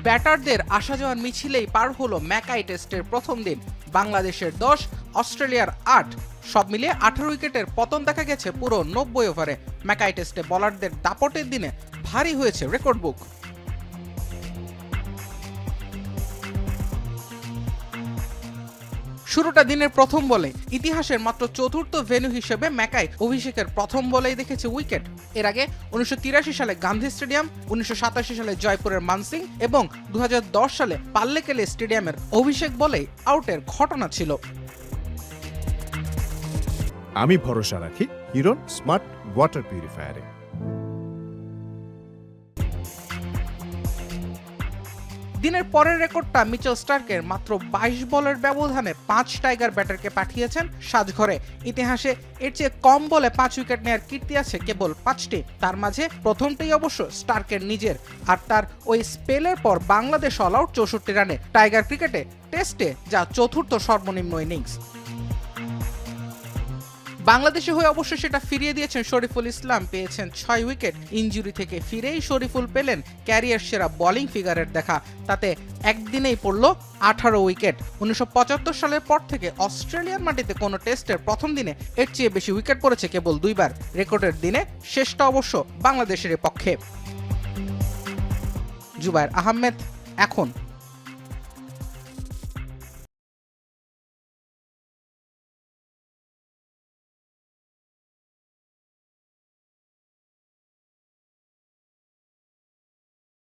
ব্যাটারদের আসা যাওয়ার মিছিলেই পার হলো ম্যাকাই টেস্টের প্রথম দিন। বাংলাদেশের 10, অস্ট্রেলিয়ার 8, সব মিলিয়ে 18 উইকেটের পতন দেখা গেছে পুরো 90 ওভারে। ম্যাকাই টেস্টে বোলারদের দাপটের দিনে ভারী হয়েছে রেকর্ড বুক। শুরুটা দিনের প্রথম বলে ইতিহাসের মাত্র চতুর্থ ভেন্যু হিসেবে ম্যাকাই অভিষেকের প্রথম বলেই দেখেছে উইকেট। এর আগে 1983 সালে গান্ধী স্টেডিয়াম, 1987 সালে জয়পুরের মানসিং এবং 2010 সালে পাল্লেকেলে স্টেডিয়ামের অভিষেক বলেই আউটের ঘটনা ছিল। আমি ভরসা রাখি হিরন স্মার্ট ওয়াটার পিউরিফায়ারে। দিনের পরের রেকর্ডটা মিচেল স্টার্কের মাত্র 22 বলের ব্যবধানে 5 টাইগার ব্যাটারকে পাঠিয়েছেন সাজঘরে। ইতিহাসে এর চেয়ে কম বলে 5 উইকেট নেয়ার কীর্তি আছে কেবল 5টি। তার মাঝে প্রথমটাই অবশ্য স্টার্কের নিজের, আর তার ওই স্পেলের পর বাংলাদেশ অল আউট 64 রানে টাইগার ক্রিকেটে টেস্টে যা চতুর্থ সর্বনিম্ন ইনিংস। বাংলাদেশে হয়ে অবশ্য সেটা ফিরিয়ে দিয়েছেন শরীফুল ইসলাম, পেয়েছেন 6 উইকেট। ইনজুরি থেকে ফিরেই শরীফুল পেলেন ক্যারিয়ার সেরা বোলিং ফিগারের দেখা, তাতে একদিনেই পড়ল 18 উইকেট। 1975 সালের পর থেকে অস্ট্রেলিয়ার মাটিতে কোনো টেস্টের প্রথম দিনে এর চেয়ে বেশি উইকেট পড়েছে কেবল 2 বার। রেকর্ডের দিনে শেষটা অবশ্য বাংলাদেশের পক্ষে। জুবায়ের আহমেদ, এখন।